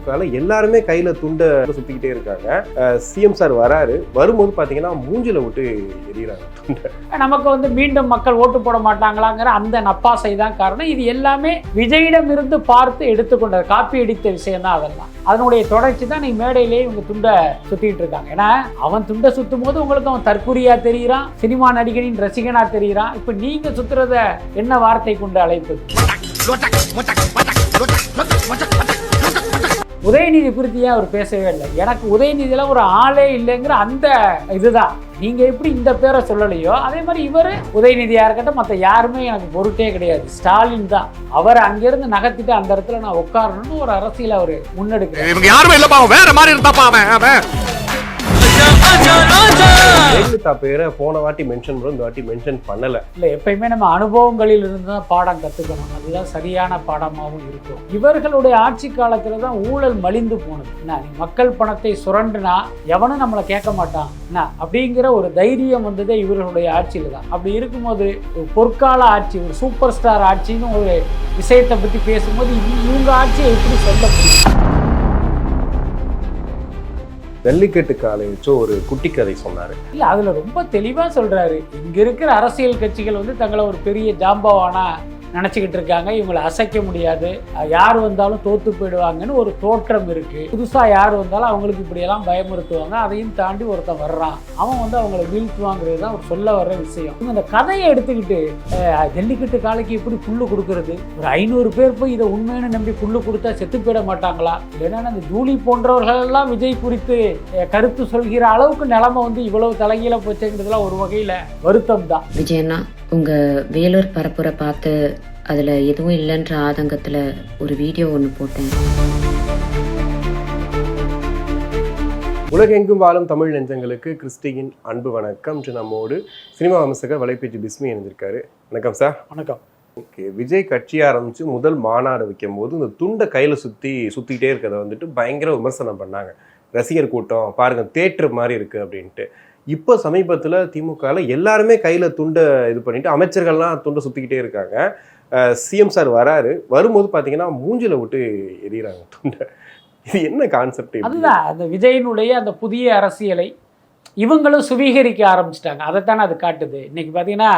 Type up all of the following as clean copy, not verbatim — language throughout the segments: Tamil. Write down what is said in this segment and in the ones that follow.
திமுகவில் எல்லாருமே கையில் துண்டை சுற்றிக்கிட்டே இருக்காங்க. சிஎம் சார் வராரு, வரும்போது பார்த்தீங்கன்னா மூஞ்சில விட்டு எரியிறாங்க துண்டை. நமக்கு மீண்டும் மக்கள் ஓட்டு போட மாட்டாங்களாங்கிற அந்த நப்பாசை தான் காரணம். இது எல்லாமே விஜயிடம் இருந்து பார்த்து எடுத்துக்கொண்ட காப்பி அடித்த விஷயம் தான். அதெல்லாம் அதனுடைய தொடர்ச்சி தான் நீ மேடையிலேயே இவங்க துண்டை சுத்திட்டு இருக்காங்க. ஏன்னா அவன் துண்டை சுத்தும் போது உங்களுக்கு அவன் தற்குறியா தெரியுறான், சினிமா நடிகனின் ரசிகனா தெரியுறான். இப்ப நீங்க சுத்துறத என்ன வார்த்தை கொண்டு அழைப்பது? உதயநிதி குறித்தியே அவர் பேசவே இல்லை. எனக்கு உதயநிதியில ஒரு ஆளே இல்லைங்கிற அந்த இதுதான். நீங்க எப்படி இந்த பேரை சொல்லலையோ அதே மாதிரி இவரு உதயநிதியா இருக்கட்டும், மற்ற யாருமே எனக்கு பொருட்டே கிடையாது. ஸ்டாலின் தான். அவர் அங்கிருந்து நகர்த்திட்டு அந்த இடத்துல நான் உட்காரணும்னு ஒரு அரசியல் அவர் முன்னெடுக்கிறார். யாருமே இல்லப்பா, வேற மாதிரி இருந்தாப்பா அவன். ஜெயலலிதா பேரை போன வாட்டி மென்ஷன் பண்ண, இந்த வாட்டி மென்ஷன் பண்ணல. இல்லை, எப்பயுமே நம்ம அனுபவங்களில் இருந்து தான் பாடம் கற்றுக்கணும். அதுதான் சரியான பாடமாகவும் இருக்கும். இவர்களுடைய ஆட்சி காலத்தில் தான் ஊழல் மலிந்து போனது. என்ன, மக்கள் பணத்தை சுரண்டுனா எவனும் நம்மளை கேட்க மாட்டான் என்ன அப்படிங்கிற ஒரு தைரியம் வந்ததே இவர்களுடைய ஆட்சியில் தான். அப்படி இருக்கும்போது ஒரு பொற்கால ஆட்சி, ஒரு சூப்பர் ஸ்டார் ஆட்சின்னு ஒரு விஷயத்தை பற்றி பேசும்போது இவங்க ஆட்சியை எப்படி சொல்ல முடியும்? ஜல்லிக்கட்டு காலை வச்சு ஒரு குட்டி கதை சொன்னாரு. இல்ல, அதுல ரொம்ப தெளிவா சொல்றாரு. இங்க இருக்கிற அரசியல் கட்சிகள் தங்களை ஒரு பெரிய ஜாம்பவானா நினைச்சுக்கிட்டு இருக்காங்க. இவங்களை அசைக்க முடியாது, யார் வந்தாலும் தோத்து போயிடுவாங்கன்னு ஒரு தோற்றம் இருக்கு. புதுசா யார் வந்தாலும் அவங்களுக்கு இப்படியெல்லாம் பயமுறுத்துவாங்க. அதையும் தாண்டி ஒருத்தன் வர்றான், அவன் அவங்களை வீழ்த்துவாங்கிறது தான் அவர் சொல்ல வர்ற விஷயம். இந்த கதையை எடுத்துக்கிட்டு ஜல்லிக்கட்டு காலைக்கு எப்படி புல்லு கொடுக்கறது, ஒரு 500 பேர் போய் இதை உண்மைன்னு நம்பி புல்லு கொடுத்தா செத்து போயிட மாட்டாங்களா? இல்லைன்னா அந்த ஜூலி போன்றவர்கள் எல்லாம் விஜய் குறித்து கருத்து சொல்கிற அளவுக்கு நிலைமை இவ்வளவு தலைகீழ போச்சுங்கிறதுலாம் ஒரு வகையில வருத்தம் தான். விஜயண்ணா, உங்க வேலூர் பரப்புரை பார்த்து அதுல எதுவும் இல்லைன்ற ஆதங்கத்துல ஒரு வீடியோ ஒன்று போட்டேன். உலகெங்கும் வாழும் தமிழ் நெஞ்சங்களுக்கு கிறிஸ்டியின் அன்பு வணக்கம். நம்மோடு சினிமா விமர்சகர் வலைப்பேச்சு பிஸ்மி இணைந்திருக்காரு. வணக்கம் சார். வணக்கம். ஓகே, விஜய் கட்சி ஆரம்பிச்சு முதல் மாநாடு வைக்கும் போது இந்த துண்டை கையில சுத்திக்கிட்டே இருக்கிறத பயங்கர விமர்சனம் பண்ணாங்க. ரசிகர் கூட்டம் பாருங்க தேட்டர் மாதிரி இருக்கு அப்படின்ட்டு. இப்போ சமீபத்தில் திமுகவில் எல்லாருமே கையில் துண்டை இது பண்ணிட்டு அமைச்சர்கள்லாம் துண்டை சுற்றிக்கிட்டே இருக்காங்க. சிஎம் சார் வராரு, வரும்போது பார்த்தீங்கன்னா மூஞ்சில விட்டு எரியிறாங்க துண்டை. இது என்ன கான்செப்ட்? அதுதான் அந்த விஜயினுடைய அந்த புதிய அரசியலை இவங்களும் சுவீகரிக்க ஆரம்பிச்சிட்டாங்க. அதைத்தானே அது காட்டுது. இன்னைக்கு பார்த்தீங்கன்னா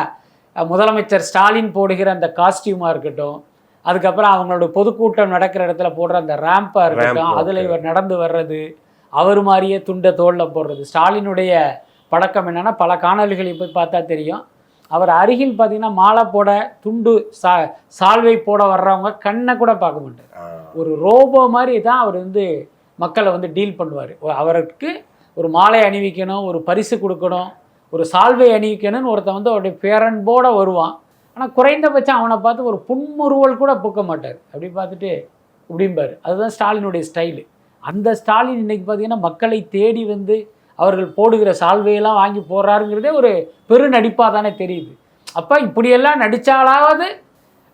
முதலமைச்சர் ஸ்டாலின் போடுகிற அந்த காஸ்டியூமாக இருக்கட்டும், அதுக்கப்புறம் அவங்களோட பொதுக்கூட்டம் நடக்கிற இடத்துல போடுற அந்த ரேம்பாக இருக்கட்டும், அதில் இவர் நடந்து வர்றது, அவர் மாதிரியே துண்டை தோளில் போடுறது. ஸ்டாலினுடைய பழக்கம் என்னென்னா, பல காணொலிகளை போய் பார்த்தா தெரியும், அவர் அருகில் பார்த்தீங்கன்னா மாலை போட துண்டு சால்வை போட வர்றவங்க கண்ணை கூட பார்க்க மாட்டார். ஒரு ரோபோ மாதிரி தான் அவர் மக்களை டீல் பண்ணுவார். அவருக்கு ஒரு மாலை அணிவிக்கணும், ஒரு பரிசு கொடுக்கணும், ஒரு சால்வை அணிவிக்கணும்னு ஒருத்தன் அவருடைய பேரன்போடு வருவான். ஆனால் குறைந்தபட்சம் அவனை பார்த்து ஒரு புன்முறுவல் கூட பூக்க மாட்டார். அப்படி பார்த்துட்டு இப்படிம்பார். அதுதான் ஸ்டாலினுடைய ஸ்டைலு. அந்த ஸ்டாலின் இன்னைக்கு பார்த்தீங்கன்னா மக்களை தேடி அவர்கள் போடுகிற சால்வையெல்லாம் வாங்கி போடுறாருங்கிறதே ஒரு பெரு நடிப்பாக தானே தெரியுது. அப்போ இப்படியெல்லாம் நடித்தாலாவது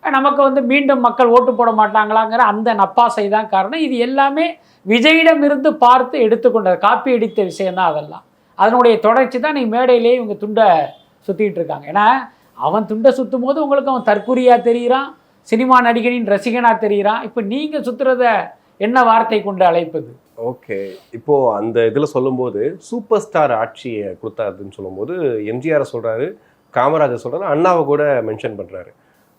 நமக்கு மீண்டும் மக்கள் ஓட்டு போட மாட்டாங்களாங்கிற அந்த நப்பாசை தான் காரணம். இது எல்லாமே விஜயிடம் இருந்து பார்த்து எடுத்துக்கொண்ட காப்பி அடித்த விஷயந்தான். அதெல்லாம் அதனுடைய தொடர்ச்சி தான் நீ மேடையிலேயே இவங்க துண்டை சுற்றிக்கிட்டு இருக்காங்க. ஏன்னா அவன் துண்டை சுற்றும் போது உங்களுக்கு அவன் தற்குறியா தெரியுறான், சினிமா நடிகனின் ரசிகனா தெரியுறான். இப்போ நீங்கள் சுற்றுறத என்ன வார்த்தை கொண்டு அழைப்பது? ஓகே, இப்போ அந்த இதில் சொல்லும்போது சூப்பர் ஸ்டார் ஆட்சியை கொடுத்தாருன்னு சொல்லும்போது எம்ஜிஆரை சொல்கிறாரு, காமராஜர் சொல்கிறாரு, அண்ணாவை கூட மென்ஷன் பண்ணுறாரு.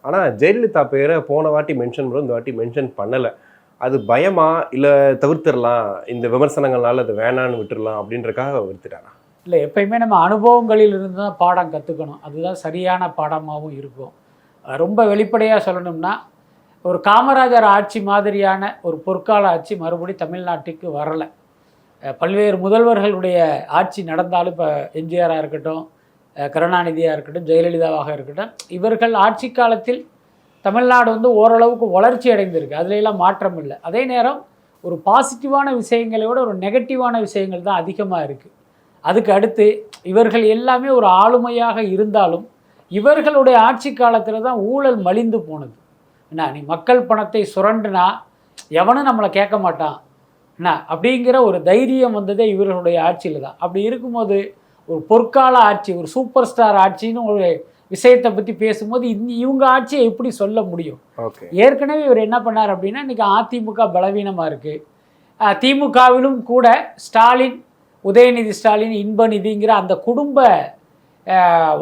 ஆனால் ஜெயலலிதா பேரை போன வாட்டி மென்ஷன் பண்ணுறோம், இந்த வாட்டி மென்ஷன் பண்ணலை. அது பயமா இல்லை தவிர்த்திடலாம், இந்த விமர்சனங்கள்னால அது வேணான்னு விட்டுடலாம் அப்படின்றக்காக விட்டுட்டாரா? இல்லை, எப்பயுமே நம்ம அனுபவங்களில் இருந்து தான் பாடம் கற்றுக்கணும். அதுதான் சரியான பாடமாகவும் இருக்கும். ரொம்ப வெளிப்படையாக சொல்லணும்னா, ஒரு காமராஜர் ஆட்சி மாதிரியான ஒரு பொற்கால ஆட்சி மறுபடி தமிழ்நாட்டுக்கு வரலை. பல்வேறு முதல்வர்களுடைய ஆட்சி நடந்தாலும், இப்போ எம்ஜிஆராக இருக்கட்டும், கருணாநிதியாக இருக்கட்டும், ஜெயலலிதாவாக இருக்கட்டும், இவர்கள் ஆட்சி காலத்தில் தமிழ்நாடு ஓரளவுக்கு வளர்ச்சி அடைந்திருக்கு. அதுலெல்லாம் மாற்றம் இல்லை. அதே நேரம் ஒரு பாசிட்டிவான விஷயங்களை விட ஒரு நெகட்டிவான விஷயங்கள் தான் அதிகமாக இருக்குது. அதுக்கு அடுத்து இவர்கள் எல்லாமே ஒரு ஆளுமையாக இருந்தாலும் இவர்களுடைய ஆட்சி காலத்தில் தான் ஊழல் மலிந்து போனது. என்ன, நீ மக்கள் பணத்தை சுரண்டுனா எவனும் நம்மளை கேட்க மாட்டான் என்ன அப்படிங்கிற ஒரு தைரியம் வந்ததே இவர்களுடைய ஆட்சியில் தான். அப்படி இருக்கும்போது ஒரு பொற்கால ஆட்சி, ஒரு சூப்பர் ஸ்டார் ஆட்சின்னு ஒரு விஷயத்தை பற்றி பேசும்போது இவங்க ஆட்சியை எப்படி சொல்ல முடியும்? ஏற்கனவே இவர் என்ன பண்ணார் அப்படின்னா, இன்றைக்கி அதிமுக பலவீனமாக இருக்குது, திமுகவிலும் கூட ஸ்டாலின், உதயநிதி ஸ்டாலின், இன்பநிதிங்கிற அந்த குடும்ப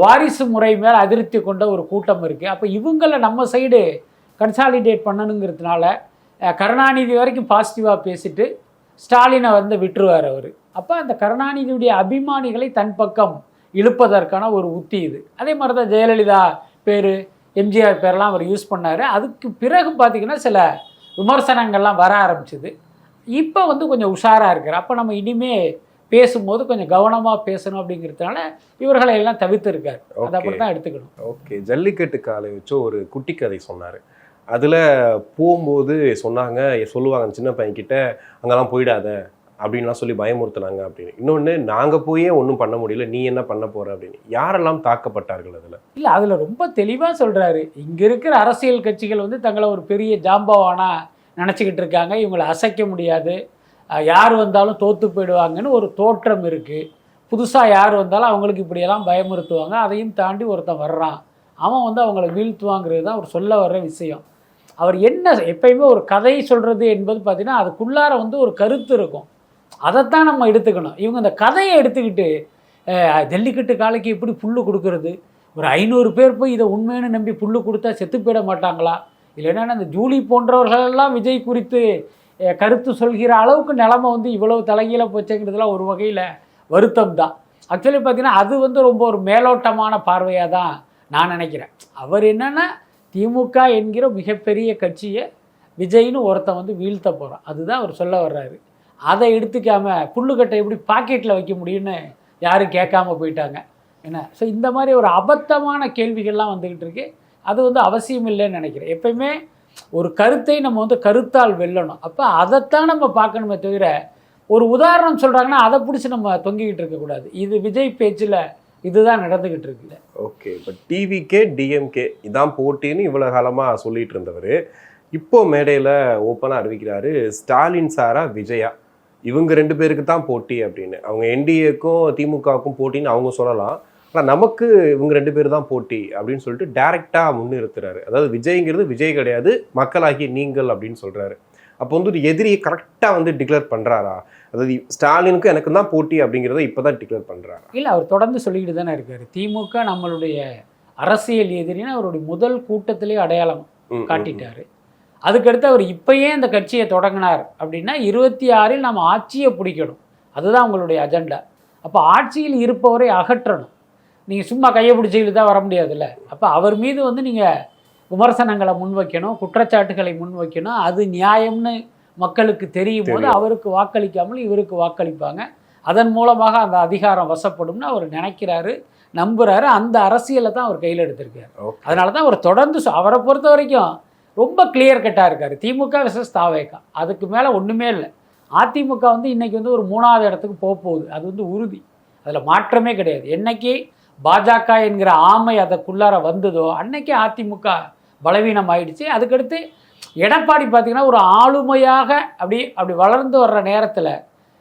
வாரிசு முறை மேல் அதிருப்தி கொண்ட ஒரு கூட்டம் இருக்குது. அப்போ இவங்களை நம்ம சைடு கன்சாலிடேட் பண்ணணுங்கிறதுனால கருணாநிதி வரைக்கும் பாசிட்டிவாக பேசிட்டு ஸ்டாலினை வந்து விட்டுருவார் அவர். அப்போ அந்த கருணாநிதியுடைய அபிமானிகளை தன் பக்கம் இழுப்பதற்கான ஒரு உத்தி இது. அதே மாதிரி தான் ஜெயலலிதா பேர், எம்ஜிஆர் பேரெலாம் அவர் யூஸ் பண்ணார். அதுக்கு பிறகு பார்த்திங்கன்னா சில விமர்சனங்கள்லாம் வர ஆரம்பிச்சிது. இப்போ வந்து கொஞ்சம் உஷாராக இருக்கிற. அப்போ நம்ம இனிமே பேசும்போது கொஞ்சம் கவனமாக பேசணும் அப்படிங்கிறதுனால இவர்களை எல்லாம் தவிர்த்துருக்காரு. அதை அப்படி தான் எடுத்துக்கணும். ஓகே, ஜல்லிக்கட்டு காலை வச்சு ஒரு குட்டி கதை சொன்னார். அதில் போகும்போது சொல்லுவாங்க சின்ன பையன்கிட்ட அங்கெல்லாம் போயிடாத அப்படின்லாம் சொல்லி பயமுறுத்தினாங்க அப்படின்னு. இன்னொன்று, நாங்கள் போயே ஒன்றும் பண்ண முடியல, நீ என்ன பண்ண போகிற அப்படின்னு. யாரெல்லாம் தாக்கப்பட்டார்கள் அதில்? இல்லை, அதில் ரொம்ப தெளிவாக சொல்கிறாரு. இங்கே இருக்கிற அரசியல் கட்சிகள் வந்து தங்களை ஒரு பெரிய ஜாம்பவானா நினச்சிக்கிட்டு இருக்காங்க. இவங்களை அசைக்க முடியாது, யார் வந்தாலும் தோற்று போயிடுவாங்கன்னு ஒரு தோற்றம் இருக்குது. புதுசாக யார் வந்தாலும் அவங்களுக்கு இப்படியெல்லாம் பயமுறுத்துவாங்க. அதையும் தாண்டி ஒருத்தன் வர்றான், அவன் வந்து அவங்கள வீழ்த்துவாங்கிறது தான் அவர் சொல்ல வர்ற விஷயம். அவர் என்ன எப்பயுமே ஒரு கதை சொல்கிறது என்பது பார்த்திங்கன்னா அதுக்குள்ளார வந்து ஒரு கருத்து இருக்கும். அதைத்தான் நம்ம எடுத்துக்கணும். இவங்க இந்த கதையை எடுத்துக்கிட்டு ஜல்லிக்கட்டு காலைக்கு எப்படி புல்லு கொடுக்கறது, ஒரு 500 பேர் போய் இதை உண்மைன்னு நம்பி புல்லு கொடுத்தா செத்து போயிட மாட்டாங்களா, இல்லைன்னா அந்த ஜூலி போன்றவர்களெல்லாம் விஜய் குறித்து கருத்து சொல்கிற அளவுக்கு நிலைமை வந்து இவ்வளவு தலைகீழ போச்சுங்கிறதுலாம் ஒரு வகையில் வருத்தம் தான். ஆக்சுவலி பார்த்தீங்கன்னா அது வந்து ரொம்ப ஒரு மேலோட்டமான பார்வையாக தான் நான் நினைக்கிறேன். அவர் என்னென்னா திமுக என்கிற மிகப்பெரிய கட்சியை விஜய்னு ஒருத்தன் வந்து வீழ்த்த போகிறான், அதுதான் அவர் சொல்ல வர்றாரு. அதை எடுத்துக்காமல் புல்லுக்கட்டை எப்படி பாக்கெட்டில் வைக்க முடியும்னு யாரும் கேட்காம போயிட்டாங்க என்ன. ஸோ இந்த மாதிரி ஒரு அபத்தமான கேள்விகள்லாம் வந்துக்கிட்டு இருக்கு. அது வந்து அவசியம் இல்லைன்னு நினைக்கிறேன். எப்பயுமே ஒரு கருத்தை நம்ம வந்து கருத்தால் வெல்லணும். அப்போ அதைத்தான் நம்ம பார்க்கணுமே தவிர ஒரு உதாரணம் சொல்கிறாங்கன்னா அதை பிடிச்சி நம்ம தொங்கிக்கிட்டு இருக்கக்கூடாது. இது விஜய் பேச்சில் இதுதான் நடந்துக்கிட்டு இருக்குது. ஓகே, இப்போ டிவிகே டிஎம்கே இதான் போட்டின்னு இவ்வளோ காலமாக சொல்லிட்டு இருந்தவர் இப்போ மேடையில் ஓப்பனாக அறிவிக்கிறாரு, ஸ்டாலின் சாரா விஜயா இவங்க 2 பேருக்கு தான் போட்டி அப்படின்னு. அவங்க என்டிஏக்கும் திமுகவுக்கும் போட்டின்னு அவங்க சொல்லலாம், ஆனால் நமக்கு இவங்க 2 பேர் தான் போட்டி அப்படின்னு சொல்லிட்டு டைரெக்டாக முன்னிறுத்துறாரு. அதாவது விஜய்ங்கிறது விஜய் கிடையாது, மக்களாகிய நீங்கள் அப்படின்னு சொல்கிறாரு. அப்போ வந்து ஒரு எதிரியை கரெக்டாக வந்து டிக்ளேர் பண்ணுறாரா? அதாவது ஸ்டாலினுக்கும் எனக்கு தான் போட்டி அப்படிங்கிறத இப்போ தான் டிக்ளேர் பண்ணுறாரா? இல்லை, அவர் தொடர்ந்து சொல்லிக்கிட்டு தானே இருக்கார். திமுக நம்மளுடைய அரசியல் எதிரின்னு அவருடைய முதல் கூட்டத்திலே அடையாளம் காட்டிட்டார். அதுக்கடுத்து அவர் இப்போயே அந்த கட்சியை தொடங்கினார் அப்படின்னா 26 நம்ம ஆட்சியை பிடிக்கணும், அதுதான் உங்களுடைய அஜெண்டா. அப்போ ஆட்சியில் இருப்பவரை அகற்றணும். நீங்கள் சும்மா கையை பிடிச்சிக்கிட்டு தான் வர முடியாதுல்ல. அப்போ அவர் மீது வந்து நீங்கள் விமர்சனங்களை முன்வைக்கணும், குற்றச்சாட்டுகளை முன்வைக்கணும். அது நியாயம்னு மக்களுக்கு தெரியும் போது அவருக்கு வாக்களிக்காமல் இவருக்கு வாக்களிப்பாங்க. அதன் மூலமாக அந்த அதிகாரம் வசப்படும்னு அவர் நினைக்கிறாரு, நம்புகிறாரு. அந்த அரசியலை தான் அவர் கையில் எடுத்திருக்காரு. அதனால தான் அவர் தொடர்ந்து அவரை பொறுத்த வரைக்கும் ரொம்ப கிளியர் கட்டாக இருக்கார். திமுக விசஸ் தாவேகா, அதுக்கு மேலே ஒன்றுமே இல்லை. அதிமுக வந்து இன்றைக்கி வந்து ஒரு 3ஆவது இடத்துக்கு போகுது, அது வந்து உறுதி, அதில் மாற்றமே கிடையாது. என்னைக்கு பாஜக என்கிற ஆமை அதற்குள்ளார வந்ததோ அன்னைக்கே அதிமுக பலவீனம் ஆயிடுச்சு. அதுக்கடுத்து எடப்பாடி பார்த்திங்கன்னா ஒரு ஆளுமையாக அப்படி வளர்ந்து வர்ற நேரத்தில்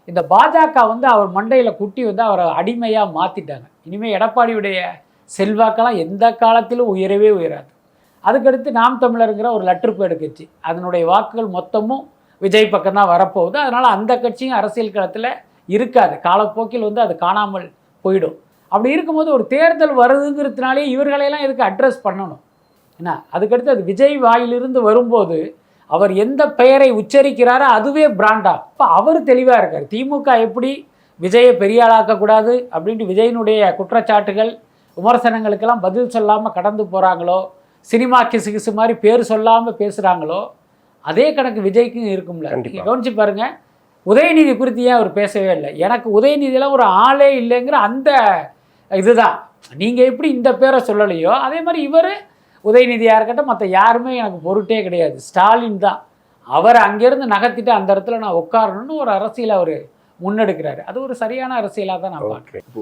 இந்த பாஜக வந்து அவர் மண்டையில் குட்டி வந்து அவரை அடிமையாக மாற்றிட்டாங்க. இனிமேல் எடப்பாடியுடைய செல்வாக்கெல்லாம் எந்த காலத்திலும் உயரவே உயராது. அதுக்கடுத்து நாம் தமிழருங்கிற ஒரு லற்றுப்பேடு கட்சி, அதனுடைய வாக்குகள் மொத்தமும் விஜய் பக்கம் தான் வரப்போகுது. அதனால் அந்த கட்சியும் அரசியல் களத்தில் இருக்காது, காலப்போக்கில் வந்து அது காணாமல் போயிடும். அப்படி இருக்கும்போது ஒரு தேர்தல் வருதுங்கிறதுனாலே இவர்களையெல்லாம் எதுக்கு அட்ரஸ் பண்ணணும் என்ன. அதுக்கடுத்து அது விஜய் வாயிலிருந்து வரும்போது அவர் எந்த பெயரை உச்சரிக்கிறாரோ அதுவே பிராண்டா. இப்போ அவர் தெளிவாக இருக்கார். திமுக எப்படி விஜயை பெரிய ஆளாக்கக்கூடாது அப்படின்ட்டு விஜயினுடைய குற்றச்சாட்டுகள் விமர்சனங்களுக்கெல்லாம் பதில் சொல்லாமல் கடந்து போகிறாங்களோ, சினிமா கிசு மாதிரி பேர் சொல்லாமல் பேசுகிறாங்களோ, அதே கணக்கு விஜய்க்கும் இருக்கும்ல. நீங்கள் கவனிச்சு பாருங்கள், உதயநிதி குறித்து ஏன் அவர் பேசவே இல்லை. எனக்கு உதயநிதியெல்லாம் ஒரு ஆளே இல்லைங்கிற அந்த இதுதான். நீங்கள் எப்படி இந்த பேரை சொல்லலையோ அதே மாதிரி இவர் உதயநிதியாக இருக்கட்டும், மற்ற யாருமே எனக்கு பொருட்டே கிடையாது, ஸ்டாலின் தான். அவரை அங்கேருந்து நகர்த்திட்டு அந்த இடத்துல நான் உட்காரணும்னு ஒரு அரசியல் அவர் முன்னெடுக்கிறாரு. அது ஒரு சரியான அரசியலாக தான் நான் பார்க்குறேன். இப்போ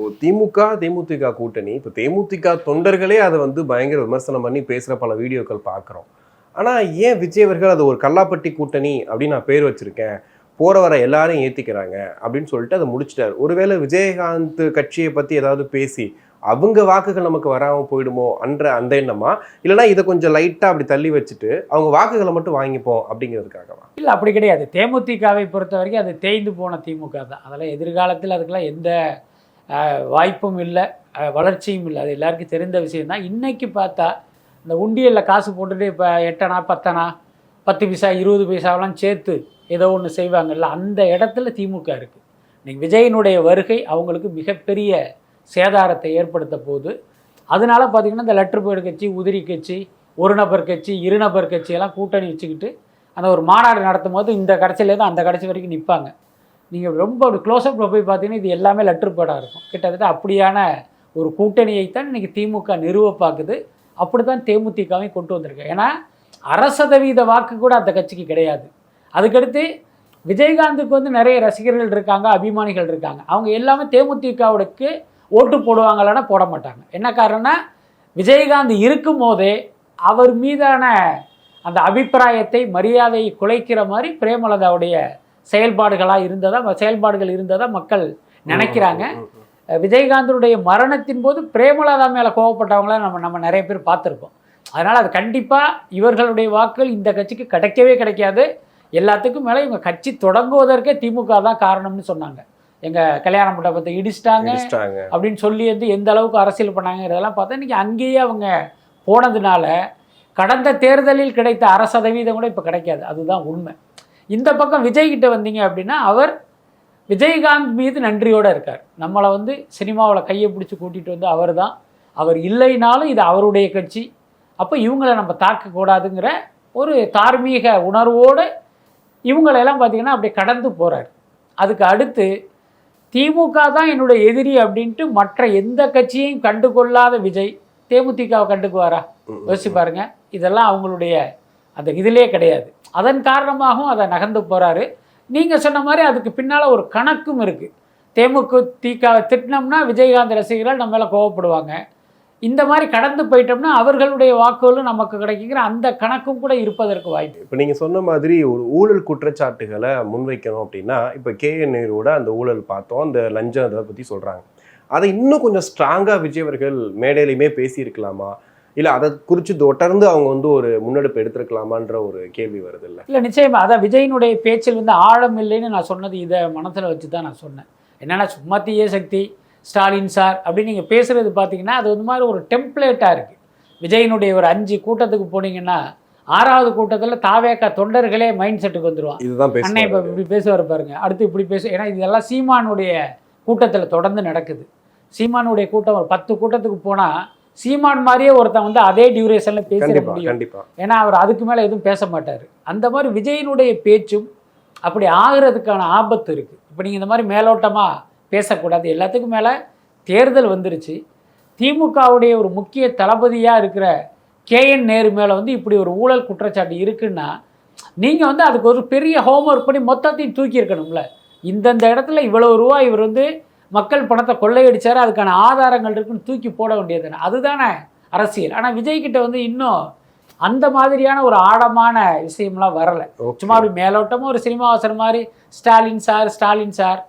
தேமுதிக கூட்டணி, இப்போ தேமுதிக தொண்டர்களே அதை வந்து பயங்கர விமர்சனம் பண்ணி பேசுகிற பல வீடியோக்கள் பார்க்குறோம். ஆனால் ஏன் விஜய் அவர்கள் அது ஒரு கல்லாப்பட்டி கூட்டணி அப்படின்னு நான் பேர் வச்சுருக்கேன், போகிற வர எல்லாரையும் ஏற்றிக்கிறாங்க அப்படின்னு சொல்லிட்டு அதை முடிச்சிட்டார். ஒருவேளை விஜயகாந்த் கட்சியை பற்றி ஏதாவது பேசி அவங்க வாக்குகள் நமக்கு வராமல் போயிடுமோ அந்த எண்ணமா, இல்லைன்னா இதை கொஞ்சம் லைட்டாக அப்படி தள்ளி வச்சுட்டு அவங்க வாக்குகளை மட்டும் வாங்கிப்போம் அப்படிங்கிறதுக்காகவா? இல்லை, அப்படி கிடையாது. தேமுதிகவை பொறுத்த வரைக்கும் அது தேய்ந்து போன திமுக தான். அதெல்லாம் எதிர்காலத்தில் அதுக்கெல்லாம் எந்த வாய்ப்பும் இல்லை, வளர்ச்சியும் இல்லை. அது எல்லாருக்கும் தெரிந்த விஷயம்தான். இன்றைக்கி பார்த்தா இந்த உண்டியலில் காசு போட்டுட்டு இப்போ 8 அணா 10 அணா 10 பைசா 20 பைசாவெல்லாம் சேர்த்து ஏதோ ஒன்று செய்வாங்கல்ல, அந்த இடத்துல திமுக இருக்குது. இன்னைக்கு விஜயனுடைய வருகை அவங்களுக்கு மிகப்பெரிய சேதாரத்தை ஏற்படுத்த போகுது. அதனால பார்த்திங்கன்னா இந்த லெட்டர் பேடு கட்சி, உதிரி கட்சி, ஒரு நபர் கட்சி, இருநபர் கட்சியெல்லாம் கூட்டணி வச்சுக்கிட்டு அந்த ஒரு மாநாடு நடத்தும் போது இந்த கடைசியிலேருந்து அந்த கடைசி வரைக்கும் நிற்பாங்க. நீங்கள் ரொம்ப ஒரு க்ளோஸ்அப்பில் போய் பார்த்தீங்கன்னா இது எல்லாமே லெட்டர் பேடாக இருக்கும். கிட்டத்தட்ட அப்படியான ஒரு கூட்டணியைத்தான் இன்றைக்கி திமுக நிறுவ பார்க்குது. அப்படி தான் தேமுதிகவையும் கொண்டு வந்திருக்கு. ஏன்னா 1% வாக்கு கூட அந்த கட்சிக்கு கிடையாது. அதுக்கடுத்து விஜயகாந்துக்கு வந்து நிறைய ரசிகர்கள் இருக்காங்க, அபிமானிகள் இருக்காங்க. அவங்க எல்லாமே தேமுதிகவுக்கு ஓட்டு போடுவாங்களான்னா போட மாட்டாங்க. என்ன காரணம்னா விஜயகாந்த் இருக்கும் போதே அவர் மீதான அந்த அபிப்பிராயத்தை, மரியாதையை குலைக்கிற மாதிரி பிரேமலதாவுடைய செயல்பாடுகள் இருந்ததா மக்கள் நினைக்கிறாங்க. விஜயகாந்தனுடைய மரணத்தின் போது பிரேமலதா மேலே கோவப்பட்டவங்கள நம்ம நிறைய பேர் பார்த்துருக்கோம். அதனால் அது கண்டிப்பாக இவர்களுடைய வாக்குகள் இந்த கட்சிக்கு கிடைக்கவே கிடைக்காது. எல்லாத்துக்கும் மேலே இவங்க கட்சி தொடங்குவதற்கே திமுக தான் காரணம்னு சொன்னாங்க. எங்கள் கல்யாண மண்டபத்தை இடிச்சிட்டாங்க அப்படின்னு சொல்லி வந்து எந்த அளவுக்கு அரசியல் பண்ணாங்கிறதெல்லாம் பார்த்தா இன்றைக்கி அங்கேயே அவங்க போனதுனால கடந்த தேர்தலில் கிடைத்த 1% கூட இப்போ கிடைக்காது. அதுதான் உண்மை. இந்த பக்கம் விஜய்கிட்ட வந்தீங்க அப்படின்னா அவர் விஜயகாந்த் மீது நன்றியோடு இருக்கார். நம்மளை வந்து சினிமாவில் கையை பிடிச்சி கூட்டிகிட்டு வந்து அவர் தான். அவர் இல்லைனாலும் இது அவருடைய கட்சி, அப்போ இவங்களை நம்ம தாக்கக்கூடாதுங்கிற ஒரு தார்மீக உணர்வோடு இவங்களெல்லாம் பார்த்திங்கன்னா அப்படி கடந்து போகிறார். அதுக்கு அடுத்து திமுக தான் என்னுடைய எதிரி அப்படின்ட்டு மற்ற எந்த கட்சியையும் கண்டுகொள்ளாத விஜய் தேமுதிகவை கண்டுக்குவாரா? யோசிச்சு பாருங்க. இதெல்லாம் அவங்களுடைய அந்த இதிலே கிடையாது. அதன் காரணமாகவும் அதை நகர்ந்து போகிறாரு. நீங்கள் சொன்ன மாதிரி அதுக்கு பின்னால் ஒரு கணக்கும் இருக்குது. தேமுதிகவை திட்டினோம்னா விஜயகாந்த் ரசிகர்கள் நம்ம மேலே கோவப்படுவாங்க. இந்த மாதிரி கடந்து போயிட்டோம்னா அவர்களுடைய வாக்குகளும் நமக்கு கிடைக்குங்கிற அந்த கணக்கும் கூட இருப்பதற்கு வாய்ப்பு. இப்போ நீங்கள் சொன்ன மாதிரி ஒரு ஊழல் குற்றச்சாட்டுகளை முன்வைக்கணும் அப்படின்னா, இப்போ KN நேருவோட அந்த ஊழல் பார்த்தோம், அந்த லஞ்சம் அதை பற்றி சொல்கிறாங்க. அதை இன்னும் கொஞ்சம் ஸ்ட்ராங்காக விஜய் அவர்கள் மேடையிலையுமே பேசியிருக்கலாமா, இல்லை அதை குறித்து தொடர்ந்து அவங்க வந்து ஒரு முன்னெடுப்பு எடுத்திருக்கலாமான்ற ஒரு கேள்வி வருது இல்லை? இல்லை, நிச்சயமாக. அதான் விஜயினுடைய பேச்சில் வந்து ஆழம் இல்லைன்னு நான் சொன்னது இதை மனசில் வச்சு தான் நான் சொன்னேன். என்னென்னா சும்மா தீய சக்தி, ஸ்டாலின் சார் அப்படின்னு நீங்கள் பேசுகிறது பார்த்தீங்கன்னா அது வந்து மாதிரி ஒரு டெம்ப்ளேட்டாக இருக்குது. விஜயினுடைய ஒரு 5 கூட்டத்துக்கு போனீங்கன்னா 6வது கூட்டத்தில் தாவேக்கா தொண்டர்களே மைண்ட் செட்டுக்கு வந்துடுவான். இதுதான் அண்ணன் இப்போ இப்படி பேசுவார் பாருங்க, அடுத்து இப்படி ஏன்னா இதெல்லாம் சீமானுடைய கூட்டத்தில் தொடர்ந்து நடக்குது. சீமானுடைய கூட்டம் ஒரு 10 கூட்டத்துக்கு போனால் சீமான் மாதிரியே ஒருத்தன் வந்து அதே டியூரேஷனில் பேசிட முடியும். ஏன்னா அவர் அதுக்கு மேலே எதுவும் பேச மாட்டார். அந்த மாதிரி விஜயினுடைய பேச்சும் அப்படி ஆகிறதுக்கான ஆபத்து இருக்குது. இப்போ நீங்கள் இந்த மாதிரி மேலோட்டமாக பேசக்கூடாது. எல்லாத்துக்கும் மேலே தேர்தல் வந்துருச்சு. திமுகவுடைய ஒரு முக்கிய தளபதியாக இருக்கிற KN நேரு மேலே வந்து இப்படி ஒரு ஊழல் குற்றச்சாட்டு இருக்குன்னா நீங்கள் வந்து அதுக்கு ஒரு பெரிய ஹோம்ஒர்க் பண்ணி மொத்தத்தையும் தூக்கி இருக்கணும்ல. இந்தந்த இடத்துல இவ்வளோ ரூபா இவர் வந்து மக்கள் பணத்தை கொள்ளையடிச்சாரு, அதுக்கான ஆதாரங்கள் இருக்குன்னு தூக்கி போட வேண்டியது தானே. அதுதானே அரசியல். ஆனால் விஜய்கிட்ட வந்து இன்னும் அந்த மாதிரியான ஒரு ஆழமான விஷயம்லாம் வரலை. சும்மா அப்படி மேலோட்டமாக ஒரு சினிமா அவசரம் மாதிரி ஸ்டாலின் சார்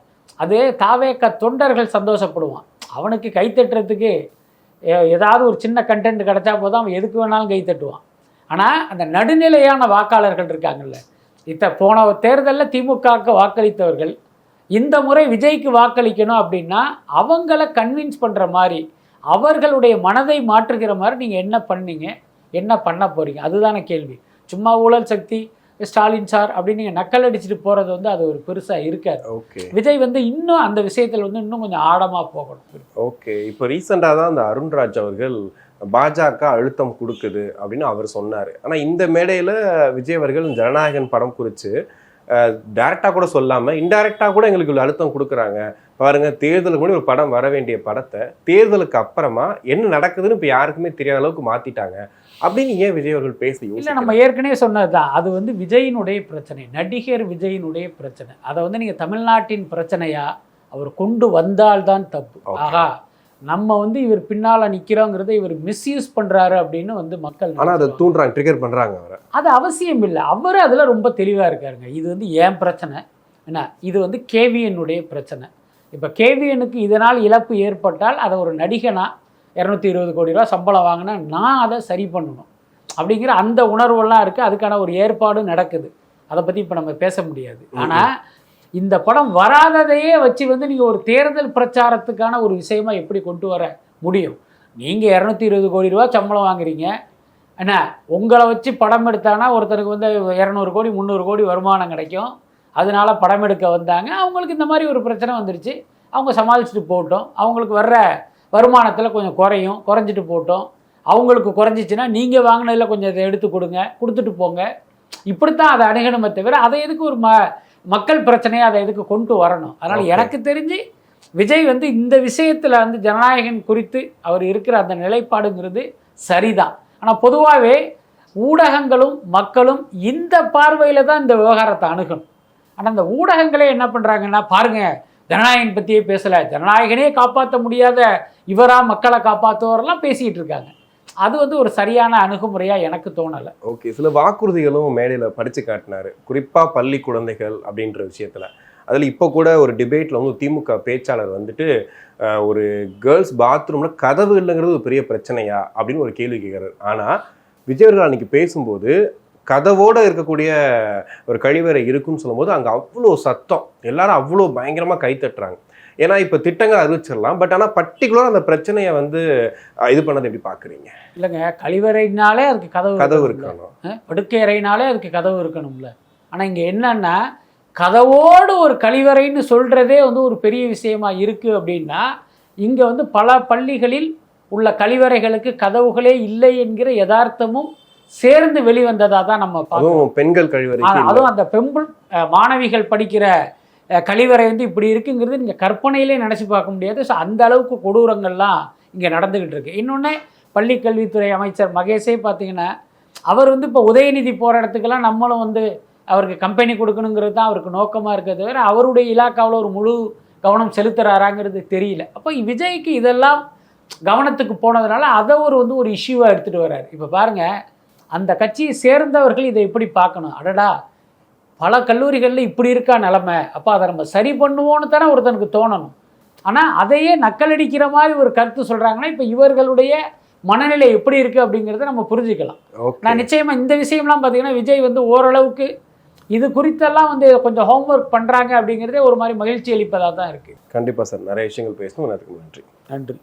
அது தாவேக்க தொண்டர்கள் சந்தோஷப்படுவான். அவனுக்கு கைத்தட்டுறதுக்கு ஏதாவது ஒரு சின்ன கண்டென்ட் கிடச்சா போதும் அவன் எதுக்கு வேணாலும் கைத்தட்டுவான். ஆனால் அந்த நடுநிலையான வாக்காளர்கள் இருக்காங்கல்ல, போன தேர்தலில் திமுகவுக்கு வாக்களித்தவர்கள் இந்த முறை விஜய்க்கு வாக்களிக்கணும் அப்படின்னா அவங்கள கன்வின்ஸ் பண்ணுற மாதிரி, அவர்களுடைய மனதை மாற்றுகிற மாதிரி நீங்கள் என்ன பண்ணீங்க, என்ன பண்ண போகிறீங்க, அதுதானே கேள்வி. சும்மா ஊழல் சக்தி ஸ்டாலின் சார் அப்படின்னு நீங்கள் நக்கல் அடிச்சுட்டு போகிறது வந்து அது ஒரு பெருசாக இருக்காது. விஜய் வந்து இன்னும் அந்த விஷயத்தில் வந்து இன்னும் கொஞ்சம் ஆழமாக போகணும். ஓகே, இப்போ ரீசெண்டாக தான் அந்த அருண்ராஜ் அவர்கள் பாஜக அழுத்தம் கொடுக்குது அப்படின்னு அவர் சொன்னார். ஆனால் இந்த மேடையில் விஜய் அவர்கள் ஜனநாயகன் படம் குறித்து டைரெக்டாக கூட சொல்லாமல் இன்டைரக்டாக கூட எங்களுக்கு அழுத்தம் கொடுக்குறாங்க பாருங்க. தேர்தலுக்கு முன்னாடி ஒரு படம் வர வேண்டிய படத்தை தேர்தலுக்கு அப்புறமா என்ன நடக்குதுன்னு இப்போ யாருக்குமே தெரியாத அளவுக்கு மாற்றிட்டாங்க அப்படின்னு ஏன் விஜய் அவர்கள் பேசி? இல்லை, நம்ம ஏற்கனவே சொன்னது தான். அது வந்து விஜயினுடைய பிரச்சனை, நடிகர் விஜயினுடைய பிரச்சனை. அதை வந்து நீங்கள் தமிழ்நாட்டின் பிரச்சனையா அவர் கொண்டு வந்தால்தான் தப்பு. ஆகா, நம்ம வந்து இவர் பின்னால் நிற்கிறோங்கிறத இவர் மிஸ்யூஸ் பண்ணுறாரு அப்படின்னு வந்து மக்கள் ஆனால் அதை தூண்டுறாங்க, ட்ரிகர் பண்ணுறாங்க. அவரை அது அவசியம் இல்லை. அவர் அதில் ரொம்ப தெளிவாக இருக்காருங்க. இது வந்து ஏன் பிரச்சனை என்ன, இது வந்து KVNுடைய பிரச்சனை. இப்போ KVNக்கு இதனால் இழப்பு ஏற்பட்டால் அதை ஒரு நடிகனா 220 கோடி ரூபா சம்பளம் வாங்கினா நான் அதை சரி பண்ணணும் அப்படிங்கிற அந்த உணர்வெல்லாம் இருக்குது. அதுக்கான ஒரு ஏற்பாடும் நடக்குது. அதை பற்றி இப்போ நம்ம பேச முடியாது. ஆனால் இந்த படம் வராததையே வச்சு நீங்கள் ஒரு தேர்தல் பிரச்சாரத்துக்கான ஒரு விஷயமா எப்படி கொண்டு வர முடியும்? நீங்கள் 220 கோடி ரூபா சம்பளம் வாங்குறீங்க, என்ன உங்களை வச்சு படம் எடுத்தானா ஒருத்தருக்கு 200 கோடி 300 கோடி வருமானம் கிடைக்கும், அதனால படம் எடுக்க வந்தாங்க. அவங்களுக்கு இந்த மாதிரி ஒரு பிரச்சனை வந்துருச்சு, அவங்க சமாளிச்சுட்டு போட்டோம். அவங்களுக்கு வர்ற வருமானத்தில் கொஞ்சம் குறைஞ்சிட்டு போட்டோம். அவங்களுக்கு குறைஞ்சிச்சின்னா நீங்கள் வாங்கினதில் கொஞ்சம் இதை எடுத்து கொடுத்துட்டு போங்க. இப்படித்தான் அதை அணுகணுமே தவிர அதை எதுக்கு ஒரு மக்கள் பிரச்சனையை அதை எதுக்கு கொண்டு வரணும்? அதனால் எனக்கு தெரிஞ்சு விஜய் இந்த விஷயத்தில் ஜனநாயகன் குறித்து அவர் இருக்கிற அந்த நிலைப்பாடுங்கிறது சரிதான். ஆனால் பொதுவாகவே ஊடகங்களும் மக்களும் இந்த பார்வையில் தான் இந்த விவகாரத்தை அணுகணும். ஆனால் அந்த ஊடகங்களே என்ன பண்ணுறாங்கன்னா, பாருங்கள் ஜனநாயகன் பற்றியே பேசலை, ஜனநாயகனே காப்பாற்ற முடியாத இவராக மக்களை காப்பாற்றுவரெல்லாம் பேசிக்கிட்டு இருக்காங்க. அது ஒரு சரியான அணுகுமுறையாக எனக்கு தோணலை. ஓகே, சில வாக்குறுதிகளும் மேடையில் படித்து காட்டினார், குறிப்பாக பள்ளி குழந்தைகள் அப்படின்ற விஷயத்தில். அதில் இப்போ கூட ஒரு டிபேட்டில் திமுக பேச்சாளர் ஒரு கேர்ள்ஸ் பாத்ரூமில் கதவு இல்லைங்கிறது ஒரு பெரிய பிரச்சனையா அப்படின்னு ஒரு கேள்வி கேட்குறாரு. ஆனால் விஜய் அவர்கள் அன்றைக்கி பேசும்போது கதவோடு இருக்கக்கூடிய ஒரு கழிவறை இருக்குன்னு சொல்லும்போது அங்கே அவ்வளோ சத்தம், எல்லாரும் அவ்வளோ பயங்கரமாக கைத்தட்டுறாங்க. ஏன்னா இப்போ திட்டங்கள் அறிவிச்சிடலாம், பட் ஆனால் பர்டிகுலராக அந்த பிரச்சனையை இது பண்ணதை எப்படி பார்க்குறீங்க? இல்லைங்க, கழிவறைனாலே அதுக்கு கதவு இருக்கணும், படுக்கை அறைனாலே அதுக்கு கதவு இருக்கணும்ல. ஆனால் இங்கே என்னன்னா, கதவோடு ஒரு கழிவறைன்னு சொல்கிறதே ஒரு பெரிய விஷயமா இருக்குது அப்படின்னா, இங்கே பல பள்ளிகளில் உள்ள கழிவறைகளுக்கு கதவுகளே இல்லை என்கிற யதார்த்தமும் சேர்ந்து வெளிவந்ததாக தான் நம்ம பார்க்கணும். பெண்கள் கழிவறை, அதுவும் அந்த பெண்கள் மாணவிகள் படிக்கிற கழிவறை இப்படி இருக்குங்கிறது நீங்கள் கற்பனையிலே நினச்சி பார்க்க முடியாது. ஸோ அந்த அளவுக்கு கொடூரங்கள்லாம் இங்கே நடந்துக்கிட்டு இருக்கு. இன்னொன்று, பள்ளி கல்வித்துறை அமைச்சர் மகேஷே பார்த்தீங்கன்னா, அவர் இப்போ உதயநிதி போகிற இடத்துக்கெல்லாம் நம்மளும் அவருக்கு கம்பெனி கொடுக்கணுங்கிறது தான் அவருக்கு நோக்கமாக இருக்கிறது தவிர அவருடைய இலாக்காவில் ஒரு முழு கவனம் செலுத்துகிறாராங்கிறது தெரியல. அப்போ விஜய்க்கு இதெல்லாம் கவனத்துக்கு போனதுனால அதை ஒரு இஷ்யூவாக எடுத்துகிட்டு வர்றாரு. இப்போ பாருங்கள், அந்த கட்சியை சேர்ந்தவர்கள் இதை எப்படி பார்க்கணும்? அடடா, பல கல்லூரிகளில் இப்படி இருக்கா நிலமை, அப்போ அதை நம்ம சரி பண்ணுவோன்னு தானே ஒருத்தனுக்கு தோணணும். ஆனால் அதையே நக்கலடிக்கிற மாதிரி ஒரு கருத்து சொல்கிறாங்கன்னா, இப்போ இவர்களுடைய மனநிலை எப்படி இருக்குது அப்படிங்கிறத நம்ம புரிஞ்சுக்கலாம். நான் நிச்சயமாக இந்த விஷயம்லாம் பார்த்தீங்கன்னா விஜய் ஓரளவுக்கு இது குறித்தெல்லாம் கொஞ்சம் ஹோம்ஒர்க் பண்ணுறாங்க அப்படிங்கிறதே ஒரு மாதிரி மகிழ்ச்சி அளிப்பதாக தான் இருக்குது. கண்டிப்பாக சார், நிறைய விஷயங்கள் பேசணும். நன்றி.